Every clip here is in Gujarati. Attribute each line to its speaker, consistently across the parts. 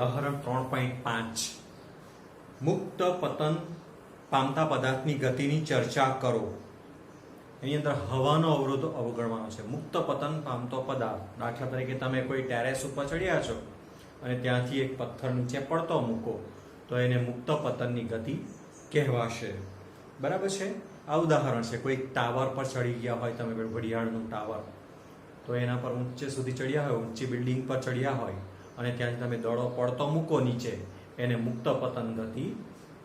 Speaker 1: ઉદાહરણ 3.5 મુક્ત પતન પામતા પદાર્થની ગતિની ચર્ચા કરો. એની અંદર હવાનો અવરોધ અવગણવાનો છે. મુક્ત પતન પામતો પદાર્થ, દાખલા તરીકે તમે કોઈ ટેરેસ ઉપર ચડ્યા છો અને ત્યાંથી એક પથ્થર નીચે પડતો મૂકો તો એને મુક્ત પતનની ગતિ કહેવાશે. બરાબર છે. આ ઉદાહરણ છે. કોઈ ટાવર પર ચડી ગયા હોય તમે, ઘડિયાળનું ટાવર, તો એના પર ઊંચે સુધી ચડ્યા હોય, ઊંચી બિલ્ડિંગ પર ચડ્યા હોય અને ત્યાંથી તમે દડો પડતો મૂકો નીચે, એને મુક્ત પતન ગતિ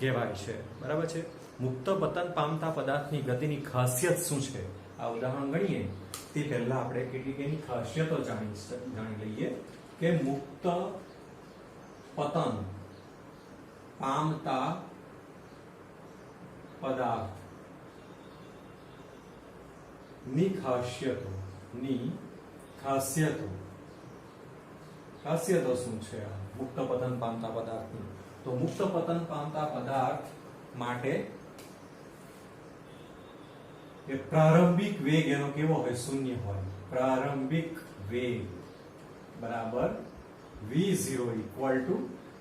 Speaker 1: કહેવાય છે. બરાબર છે. મુક્ત પતન પામતા પદાર્થની ગતિની ખાસિયત શું છે? આ ઉદાહરણ ગણીએ તે પહેલા આપણે કેટલીક એની ખાસિયતો જાણી લઈએ કે મુક્ત પતન પામતા પદાર્થ ની ખાસિયતો શું છે? મુક્ત પતન પામતા પદાર્થની. તો મુક્ત પતન પામતા પદાર્થ માટે એ પ્રારંભિક વેગ એનો કેવો હોય? શૂન્ય હોય. પ્રારંભિક વેગ બરાબર v0 =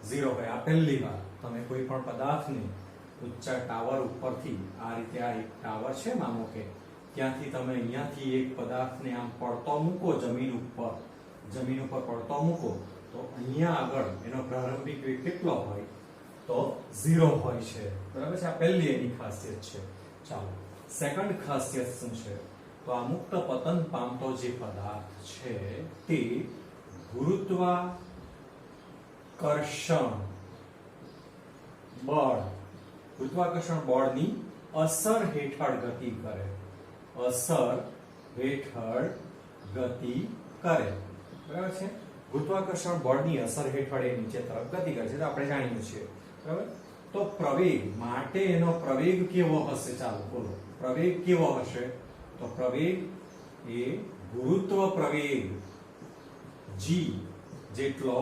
Speaker 1: 0 હોય. આ પહેલી વાર તમે કોઈ પણ પદાર્થને ઊંચા ટાવર ઉપરથી, આ રીતે આ એક ટાવર છે માનો કે, ત્યાંથી તમે અહીંયાથી એક પદાર્થને આમ પડતો મૂકો જમીન ઉપર પડતો મૂકો તો અહીંયા આગળ એનો પ્રારંભિક વેગ કેટલો હોય? તો 0 હોય છે. બરાબર છે. આ પહેલી એની ખાસિયત છે. ચાલો, સેકન્ડ ખાસિયત શું છે? તો આ મુક્ત પતન પામતો જે પદાર્થ છે તે ગુરુત્વાકર્ષણ બળની અસર હેઠળ ગતિ કરે. બરાબર છે. ગુરુત્વાકર્ષણ બળની અસર હેઠળ એ નીચે તરફ ગતિ કરે છે, તો આપણે જાણીએ છીએ. બરાબર. તો પ્રવેગ માટે એનો પ્રવેગ કેવો હશે? ચાલો બોલો, પ્રવેગ કેવો હશે? તો પ્રવેગ એ ગુરુત્વ પ્રવેગ g જેટલો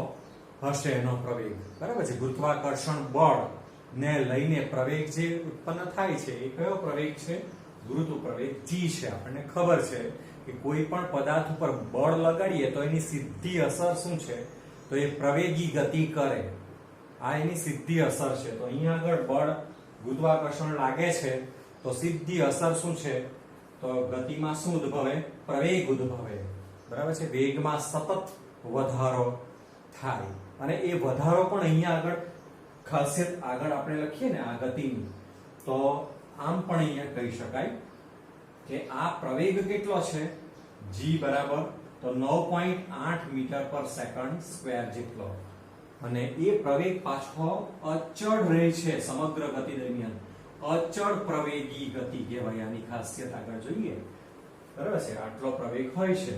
Speaker 1: હશે એનો પ્રવેગ. બરાબર છે. ગુરુત્વાકર્ષણ બળ ને લઈને પ્રવેગ જે ઉત્પન્ન થાય છે એ કયો પ્રવેગ છે? ગુરુત્વ પ્રવેગ g છે. આપણને ખબર છે કે કોઈ પણ પદાર્થ ઉપર બળ લગાડીએ તો એની સીધી અસર શું છે? તો એ પ્રવેગી ગતિ કરે. આ એની સીધી અસર છે. તો અહીંયા આગળ બળ ગુરુત્વાકર્ષણ લાગે છે તો સીધી અસર શું છે? તો ગતિમાં શું ઉદ્ભવે? પ્રવેગ ઉદ્ભવે. બરાબર છે. વેગમાં સતત વધારો થાય અને એ વધારો પણ અહીંયા આગળ ખાસિયત આગળ આપણે લખીએ ને આ ગતિની, તો આમ પણ અહીંયા કહી શકાય કે આ પ્રવેગ કેટલો છે? g બરાબર તો 9.8 મીટર પર સેકન્ડ સ્ક્વેર જેટલો. અને એ પ્રવેગ પાછો અચળ રહે છે સમગ્ર ગતિ દરમિયાન. અચળ પ્રવેગી ગતિ કહેવાય. આની ખાસિયત આગળ જોઈએ. બરાબર છે. આટલો પ્રવેગ હોય છે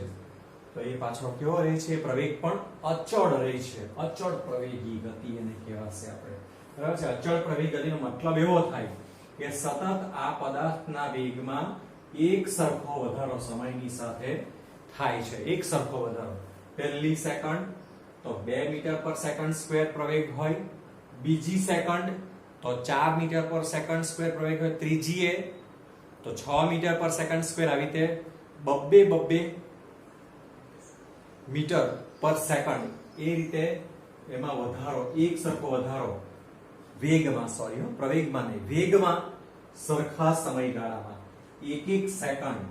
Speaker 1: તો એ પાછો કેવો રહે છે? પ્રવેગ પણ અચળ રહે છે. અચળ પ્રવેગી ગતિ એને કહેવાશે આપણે. બરાબર છે. અચળ પ્રવેગી ગતિનો મતલબ એવો થાય કે સતત આ પદાર્થના વેગમાં એક સરખો વધારો સમયની સાથે થાય છે. એક સરખો વધારો. પહેલી સેકન્ડ તો 2 મીટર પર સેકન્ડ સ્ક્વેર પ્રવેગ હોય, બીજી સેકન્ડ તો 4 મીટર પર સેકન્ડ સ્ક્વેર પ્રવેગ હોય, ત્રીજી એ તો 6 મીટર પર સેકન્ડ સ્ક્વેર. આવી રીતે બબ્બે મીટર પર સેકન્ડ એ રીતે એમાં વધારો, એક સરખો વધારો વેગમાં, પ્રવેગમાં નહીં, વેગમાં સરખા સમયગાળામાં એક સેકન્ડ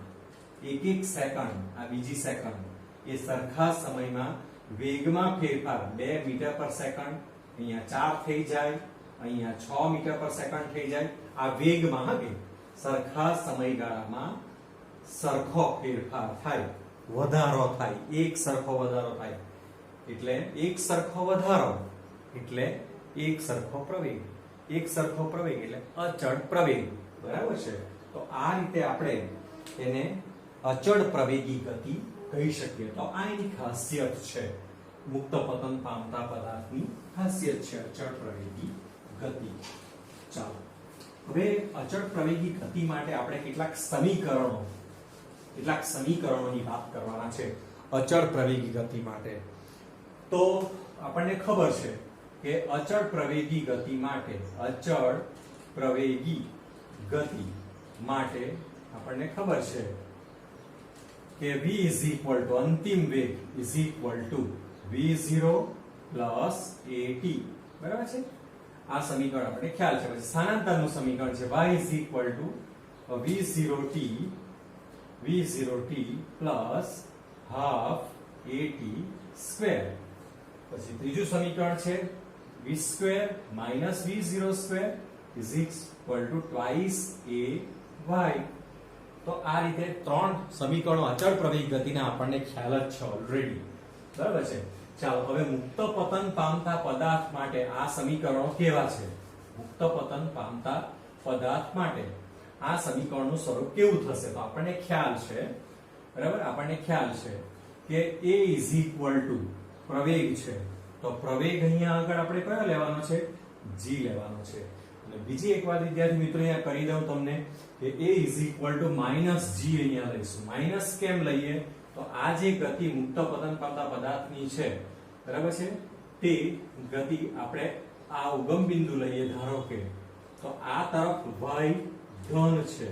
Speaker 1: આ બીજી સેકન્ડ એ સરખા સમયમાં વેગમાં ફેરફાર 2 મીટર પર સેકન્ડ, અહીંયા 4 થઈ જાય, અહીંયા 6 મીટર પર સેકન્ડ થઈ જાય. આ વેગમાં હવે સરખા સમયગાળામાં સરખો ફેરફાર થાય, વધારો થાય, એક સરખો વધારો થાય. એટલે એક સરખો વધારો એટલે એક સરખો પ્રવેગ. એક સરખો પ્રવેગ એટલે અચળ પ્રવેગ. બરાબર છે. તો આ રીતે આપણે એને અચળ પ્રવેગી ગતિ કહી શકીએ. તો આ એની ખાસિયત છે. મુક્ત પતન પામતા પદાર્થની ખાસિયત છે અચળ પ્રવેગી ગતિ. ચાલો, હવે અચળ પ્રવેગી ગતિ માટે આપણે કેટલાક સમીકરણોની વાત કરવાના છે. અચળ પ્રવેગી ગતિ માટે તો આપણને ખબર છે કે અચળ પ્રવેગી ગતિ માટે આપણને ખબર છે કે v અંતિમ વેગ v0 પ્લસ at બરાબર છે આ સમીકરણ આપણે ખ્યાલ છે પછી સ્થાનાંતરનું સમીકરણ છે y is equal to v0t plus half at square પછી ત્રીજું સમીકરણ છે v square minus v0 square is equal to twice ay તો આ રીતે ત્રણ સમીકરણો અચળ પ્રવેગ ગતિના આપણને ખ્યાલ જ છે ઓલરેડી બરાબર છે ચાલો હવે મુક્ત પતન પામતા પદાર્થ માટે આ સમીકરણો કેવા છે મુક્ત પતન પામતા પદાર્થ માટે આ સમીકરણનું સ્વરૂપ કેવું થશે તો આપણને ખ્યાલ છે બરાબર આપણને ખ્યાલ છે કે a ઇઝ ઇક્વલ ટુ પ્રવેગ છે તો પ્રવેગ અહીંયા આગળ આપણે કયો લેવાનો છે g લેવાનો છે અને બીજી એક વાત વિદ્યાર્થી મિત્રો અહીંયા કરી દઉં તમને કે a is equal to minus g અહીંયા લઈશું માઈનસ કેમ લઈએ તો આ જે ગતિ મુક્ત પતન પામતા પદાર્થની છે બરાબર છે તે ગતિ આપણે આ ઉગમ બિંદુ લઈએ ધારો કે તો આ તરફ y ધન છે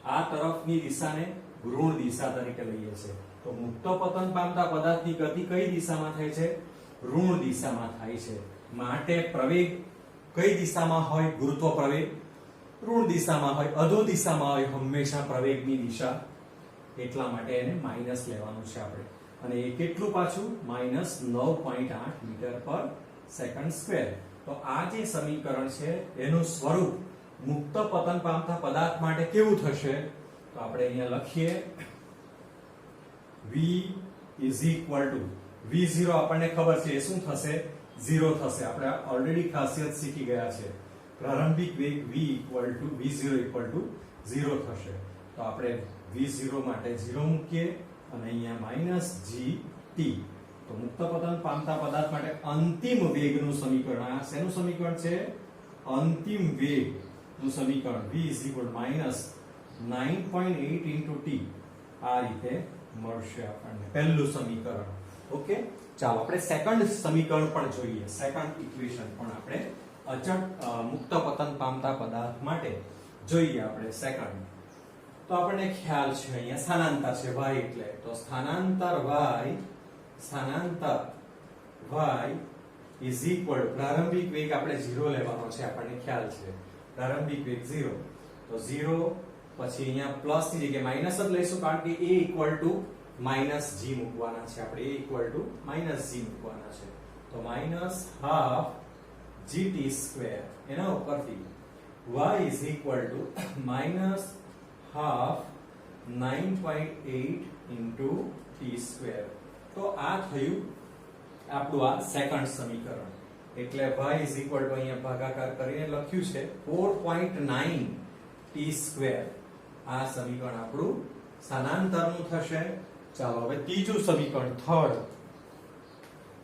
Speaker 1: આ તરફની દિશાને ઋણ દિશા તરીકે લઈએ છે તો મુક્ત પતન પામતા પદાર્થની ગતિ કઈ દિશામાં થાય છે ઋણ દિશામાં થાય છે માટે પ્રવેગ કઈ દિશામાં હોય ગુરુત્વ પ્રવેગ ઋણ દિશામાં હોય અધો દિશામાં હોય હંમેશા પ્રવેગની દિશા એટલા માટે એને માઈનસ લેવાનું છે આપણે અને એ કેટલું પાછું માઈનસ 9.8 મીટર પર સેકન્ડ સ્ક્વેર તો આ જે સમીકરણ છે એનું સ્વરૂપ મુક્ત પતન પામતા પદાર્થ માટે કેવું થશે તો આપણે અહીંયા લખીએ v is equal to v0 આપણને ખબર છે એ શું થશે 0 થશે આપણે ઓલરેડી ખાસિયત શીખી ગયા છે પ્રારંભિક વેગ v0 ઇક્વલ ટુ 0 થશે તો આપણે v0 માટે 0 મૂકીએ અને અહીંયા માઈનસ gt તો મુક્ત પતન પામતા પદાર્થ માટે અંતિમ વેગનું સમીકરણ આ શેનું સમીકરણ છે અંતિમ વેગનું સમીકરણ v માઈનસ 9.8 into t આ રીતે મળશે આપણને પહેલું સમીકરણ ઓકે ચાલો આપણે સેકન્ડ સમીકરણ પણ જોઈએ સેકન્ડ ઇક્વેશન પણ આપણે અચળ મુક્ત પતન પામતા પદાર્થ માટે જોઈએ આપણે સેકન્ડ તો આપણને ખ્યાલ છે અહીંયા સ્થાનાંતર છે y એટલે તો સ્થાનાંતર y ઇઝ ઇક્વલ પ્રારંભિક વેગ આપણે 0 લેવાનો છે આપણને ખ્યાલ છે પ્રારંભિક વેગ 0 તો 0 પછી અહીંયા પ્લસ ની જગ્યાએ માઈનસ જ લઈશું કારણ કે a equal to minus g મૂકવાના છે આપણે a equal to minus g મૂકવાના છે તો માઈનસ હાફ gt સ્ક્વેર એના ઉપરથી y is equal to minus half 9.8 into t square તો આ થયું આપણું આ સેકન્ડ સમીકરણ એટલે y ઇઝ ઇક્વલ ટુ અહીંયા ભાગાકાર કરીને લખ્યું છે 4.9 t સ્ક્વેર આ સમીકરણ આપણું સ્થાનાંતરનું થશે ચાલો હવે ત્રીજું સમીકરણ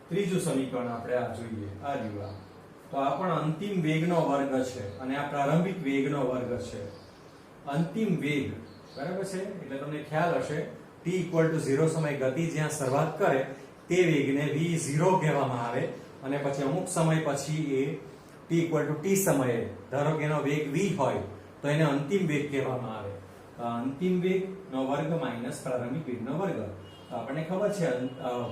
Speaker 1: ત્રીજું સમીકરણ આપણે આ જોઈએ આ રહ્યું તો આ પણ અંતિમ વેગનો વર્ગ છે અને આ પ્રારંભિક વેગનો વર્ગ છે અંતિમ વેગ બરાબર છે એટલે તમને ખ્યાલ હશે t 0 સમય ગતિ જ્યાં શરૂઆત કરે તે વેગને v0 કહેવામાં આવે અને પછી અમુક સમય પછી એ t સમયે ધારો કે એનો વેગ v હોય તો એને અંતિમ વેગ કહેવામાં આવે અંતિમ વેગનો વર્ગ માઈનસ પ્રારંભિક વેગનો વર્ગ તો આપણને ખબર છે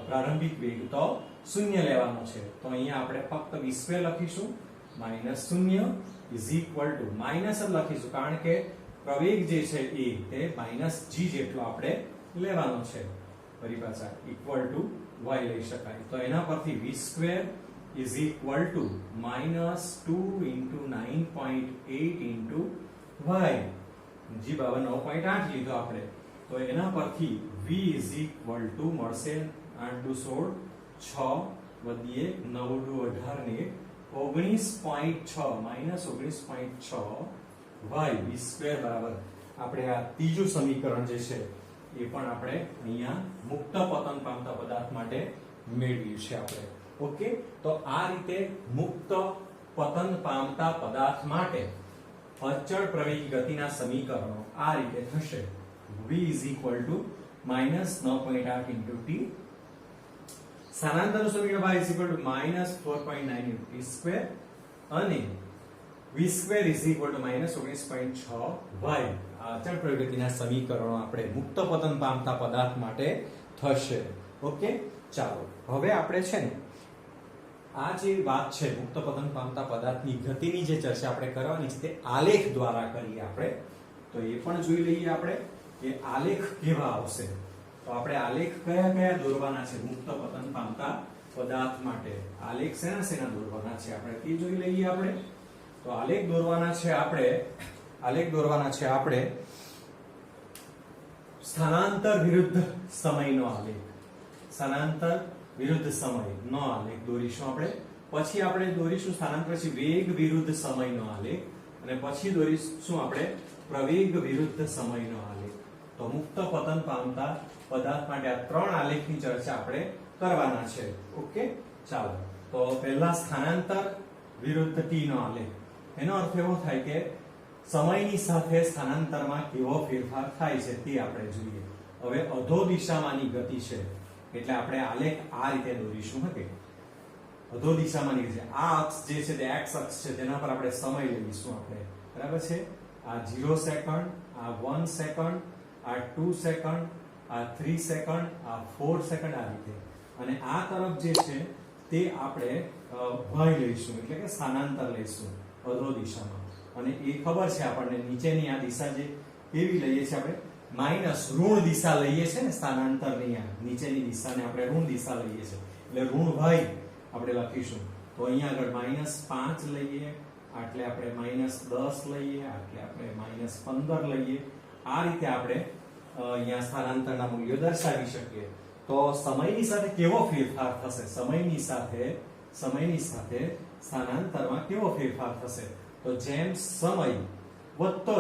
Speaker 1: પ્રારંભિક વેગ તો 0 લેવાનો છે તો અહીંયા આપણે ફક્ત v2 લખીશું -0 ઇઝ ઇક્વલ ટુ માઈનસ જ લખીશું કારણ કે પ્રવેગ જે છે એ તે -g જેટલો આપણે લેવાનો છે ફરી પાછા ઇક્વલ ટુ y લઈ શકાય તો એના પરથી v2 is equal to -2 into 9.8 into y g બરાબર 9.8 લીધો આપણે તો એના પરથી v ઇઝ ઇક્વલ ટુ મળશે 8 2 16 6 વધીએ 9 2 18 ને 19.6 -19.6 y v2 બરાબર આપણે આ ત્રીજું સમીકરણ જે છે એ પણ આપણે અહીંયા મુક્ત પતન પામતા પદાર્થ માટે મેળવ્યું છે આપણે ઓકે તો આ રીતે મુક્ત પતન પામતા પદાર્થ માટે અચળ પ્રવેગી ગતિના સમીકરણો આ રીતે થશે v -9.8 into t સ્થાનાંતરનું સમીકરણ y -4.9 into t સ્ક્વેર અને v2 -19.6 y અચળ પ્રવૃત્તિના સમીકરણો આપણે મુક્ત પતન પામતા પદાર્થ માટે થશે ઓકે ચાલો હવે આપણે છે ને આ જે વાત છે મુક્ત પતન પામતા પદાર્થની ગતિની જે ચર્ચા આપણે કરવાની છે તે આલેખ દ્વારા કરીએ આપણે, તો એ પણ જોઈ લઈએ આપણે કે આલેખ કેવા આવશે. તો આપણે આલેખ કયા કયા દોરવાના છે મુક્ત પતન પામતા પદાર્થ માટે? આલેખ શેના દોરવાના છે આપણે તે જોઈ લઈએ આપણે. તો આલેખ દોરવાના છે આપણે સ્થાનાંતર વિરુદ્ધ સમયનો આલેખ, સ્થાનાંતર વિરુદ્ધ સમયનો આલેખ દોરીશું આપણે. પછી આપણે દોરીશું સ્થાનાંતર પછી વેગ વિરુદ્ધ સમયનો આલેખ, અને પછી દોરીશું આપણે પ્રવેગ વિરુદ્ધ સમયનો આલેખ. તો મુક્ત પતન પામતા પદાર્થ માટે આ ત્રણ આલેખની ચર્ચા આપણે કરવાના છે. ઓકે, ચાલો. તો પહેલા સ્થાનાંતર વિરુદ્ધ t નો આલેખ. એનો અર્થ એવો થાય કે સમયની સાથે સ્થાનાંતરમાં કેવો ફેરફાર થાય છે તે આપણે જોઈએ. હવે અધો દિશામાંની ગતિ છે એટલે આપણે આલેખ આ રીતે દોરીશું. કે અધો દિશામાંની ગતિ, આ અક્ષ જે છે તે x અક્ષ છે, તેના પર આપણે સમય લઈશું આપણે, બરાબર છે. આ 0 સેકન્ડ, આ 1 સેકન્ડ, આ 2 સેકન્ડ, આ 3 સેકન્ડ, આ 4 સેકન્ડ, આ રીતે. અને આ તરફ જે છે તે આપણે y લઈશું, એટલે કે સ્થાનાંતર લઈશું અધો દિશામાં. અને એ ખબર છે આપણને નીચેની આ દિશા જે કેવી લઈએ છીએ આપણે, માઈનસ ઋણ દિશા લઈએ છીએ ને સ્થાનાંતરની. આ નીચેની દિશાને આપણે ઋણ દિશા લઈએ છીએ એટલે ઋણ y આપણે લખીશું. તો અહીંયા આગળ -5 લઈએ, એટલે આપણે -10 લઈએ, એટલે આપણે -15 લઈએ. આ રીતે આપણે અહીંયા સ્થાનાંતરના મૂલ્યો દર્શાવી શકીએ. તો સમયની સાથે કેવો ફેરફાર થશે? સમયની સાથે સ્થાનાંતરમાં કેવો ફેરફાર થશે? તો જેમ સમય વધતો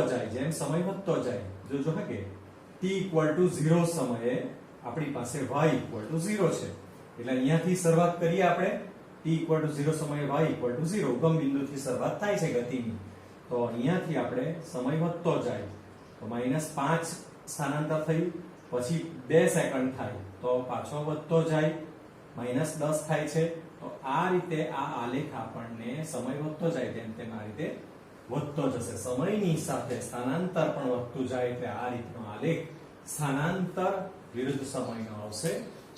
Speaker 1: જાય, જોજો કે t = 0 સમયે આપણી પાસે y = 0 છે. એટલે અહીંયાથી શરૂઆત કરીએ આપણે. t = 0 સમયે y = 0 ઉગમ બિંદુથી શરૂઆત થાય છે ગતિની. તો અહીંયાથી આપણે સમય વધતો જાય તો -5 સ્થાનાંતર થયું, પછી 2 સેકન્ડ થાય તો પાછો વધતો જાય, -10 થાય છે. તો આ રીતે આ આલેખ આપણને સમય વધતો જાય તેમ આ રીતે વધતો જશે. સમયની સાથે સ્થાનાંતર પણ વધતું જાય એટલે આ રીતનો આલેખ સ્થાનાંતર વિરુદ્ધ સમયનો આવશે.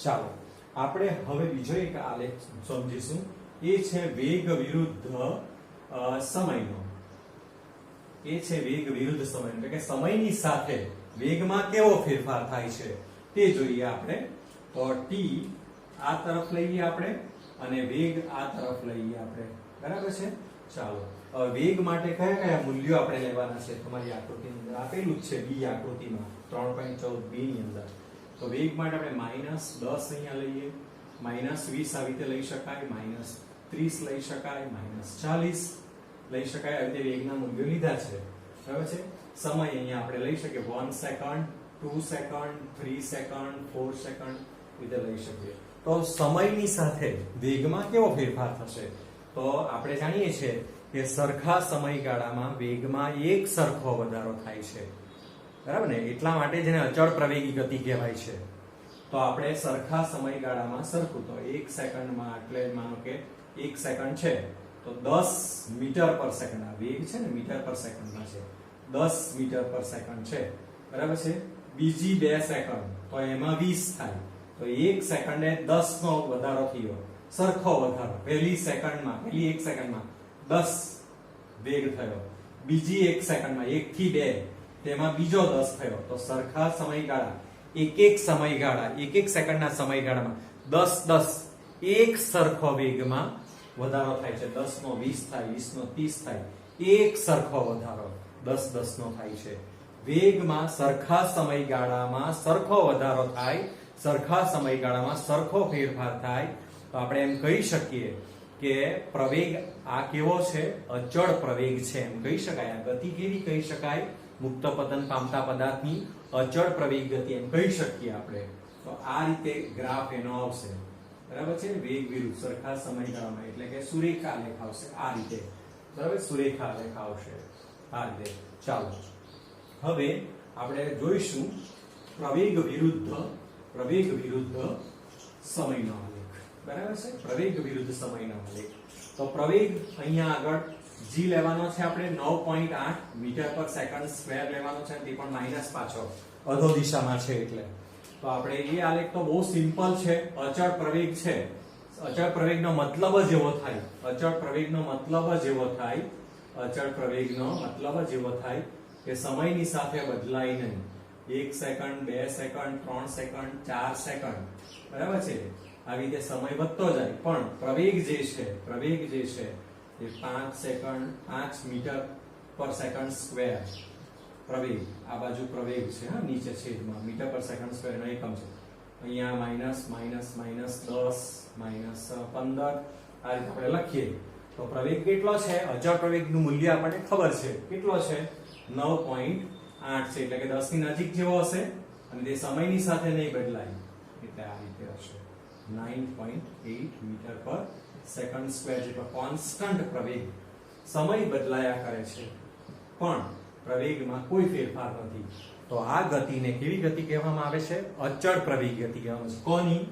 Speaker 1: ચાલો આપણે હવે બીજો એક આલેખ સમજીશું, એ છે વેગ વિરુદ્ધ સમયનો. એટલે કે સમયની સાથે વેગમાં કેવો ફેરફાર થાય છે તે જોઈએ આપણે. તો t આ તરફ લઈએ આપણે અને વેગ આ તરફ લઈએ આપણે, બરાબર છે. ચાલો હવે વેગ માટે કયા કયા મૂલ્યો આપણે લેવાના છે તમારી આકૃતિની અંદર આપેલું જ છે, બી આકૃતિમાં 3.14 બી ની અંદર. તો વેગ માટે આપણે -10 અહીંયા લઈએ, -20 આવી રીતે લઈ શકાય, -30 લઈ શકાય, -40 લઈ શકાય. આવી રીતે વેગના મૂલ્યો લીધા છે, બરાબર છે. સમય અહીંયા આપણે લઈ શકીએ 1 સેકન્ડ, 2 સેકન્ડ, 3 સેકન્ડ, 4 સેકન્ડ રીતે લઈ શકીએ. તો સમયની સાથે વેગમાં કેવો ફેરફાર થશે? તો આપણે જાણીએ છીએ કે સરખા સમયગાળામાં વેગમાં એક સરખો વધારો થાય છે, બરાબર ને. એટલા માટે જેને અચળ પ્રવેગી ગતિ કહેવાય છે. તો આપણે સરખા સમયગાળામાં સરખું, તો 1 સેકન્ડમાં એટલે માનો કે 1 સેકન્ડ છે તો 10 મીટર પર સેકન્ડ. આ વેગ છે ને મીટર પર સેકન્ડમાં છે, 10 મીટર પર સેકન્ડ છે, બરાબર છે. બીજી 2 સેકન્ડ તો એમાં 20 થાય. તો 1 સેકન્ડે 10 નો વધારો થયો, સરખો વધારો. પહેલી 1 સેકન્ડમાં 10 વેગ થયો, બીજી 1 સેકન્ડમાં 1 થી 2 તેમાં બીજો 10 થયો. તો સરખા સમયગાળા એક સેકન્ડના સમયગાળામાં 10 એક સરખો વેગમાં વધારો થાય છે. 10 નો 20 થાય, 20 નો 30 થાય, એક સરખો વધારો 10 નો થાય છે. વેગમાં સરખા સમયગાળામાં સરખો વધારો થાય, સરખા સમયગાળામાં સરખો ફેરફાર થાય. તો આપણે એમ કહી શકીએ કે પ્રવેગ આ કેવો છે? અચળ પ્રવેગ છે એમ કહી શકાય. આ ગતિ કેવી કહી શકાય? મુક્ત પતન પામતા પદાર્થની અચળ પ્રવેગ ગતિ એમ કહી શકીએ આપણે. તો આ રીતે ગ્રાફ એનો આવશે, બરાબર છે. વેગ વિરુદ્ધ સરખા સમયગાળામાં એટલે કે સુરેખા આલેખ આવશે આ રીતે, બરાબર. સુરેખા આલેખ આવશે આ રીતે. ચાલો હવે આપણે જોઈશું પ્રવેગ વિરુદ્ધ સમયનો આલેખ, બરાબર છે. પ્રવેગ વિરુદ્ધ સમયનો આલેખ. તો પ્રવેગ અહીંયા આગળ g લેવાનો છે આપણે 9.8 મીટર પર સેકન્ડ સ્ક્વેર લેવાનો છે, તે પણ માઈનસ પાછો અધો દિશામાં છે એટલે. તો આપણે એ આલેખ તો બહુ સિમ્પલ છે, અચળ પ્રવેગ છે, અચળ પ્રવેગનો મતલબ જ એવો થાય, અચળ પ્રવેગનો મતલબ જ એવો થાય, અચળ પ્રવેગનો મતલબ જ એવો થાય કે સમયની સાથે બદલાય નહીં. 1 સેકન્ડ, 2 સેકન્ડ, 3 સેકન્ડ, 4 સેકન્ડ, બરાબર છે. આવી રીતે સમય વધતો જાય, પણ પ્રવેગ જે છે એ 5 સેકન્ડ, 5 મીટર પર સેકન્ડ સ્ક્વેર પ્રવેગ. આ બાજુ પ્રવેગ છે, હા, નીચે છેદમાં મીટર પર સેકન્ડ સ્ક્વેર નો એકમ છે. અહીંયા માઇનસ માઇનસ માઇનસ 10 માઇનસ 15 આ રીતે આપણે લખીએ તો પ્રવેગ કેટલો છે? અચળ પ્રવેગનું મૂલ્ય આપણને ખબર છે, કેટલો છે? 9.8 છે, એટલે કે 10 ની નજીક જેવો હશે અને તે સમયની સાથે નહીં બદલાય, એટલે આ રીતે હશે 9.8 મીટર પર સેકન્ડ સ્ક્વેર જેટલો કોન્સ્ટન્ટ પ્રવેગ. સમય બદલાયા કરે છે પણ પ્રવેગમાં કોઈ ફેરફાર નથી. તો આ ગતિને કેવી ગતિ કહેવામાં આવે છે? અચળ પ્રવેગી ગતિ કહેવામાં આવે છે. કોની?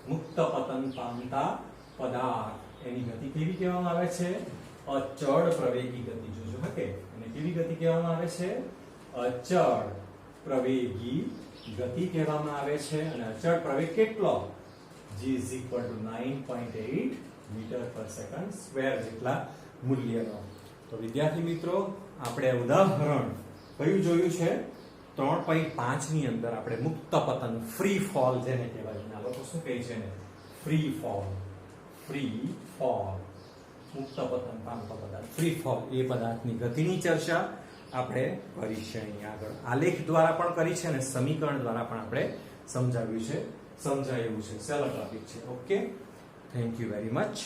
Speaker 1: મુક્ત પતન પામતા પદાર્થ એની ગતિ કેવી કહેવામાં આવે છે? અચળ પ્રવેગી ગતિ. જોજો ઓકે, અને કેવી ગતિ કહેવામાં આવે છે? અચળ પ્રવેગી ગતિ કહેવામાં આવે છે. અને અચળ પ્રવેગ કેટલો? g is equal to 9.8 metre પર સેકન્ડ સ્ક્વેર જેટલા મૂલ્યનો. તો વિદ્યાર્થી મિત્રો, આપણે ઉદાહરણ કયું જોયું છે? 3.5 ની અંદર આપણે મુક્ત પતન, ફ્રી ફોલ જેને કહેવાય છે, આ લોકો શું કહે છે ને? Free fall. મુક્ત પતન પામતો પદાર્થ, ફ્રી ફોલ, એ પદાર્થની ગતિની ચર્ચા આપણે કરી છે. અહીંયા આગળ આલેખ દ્વારા પણ કરી છે અને સમીકરણ દ્વારા પણ આપણે સમજાવ્યું છે, સમજાયું છે. સેલો ટોપિક છે. Okay, thank you very much.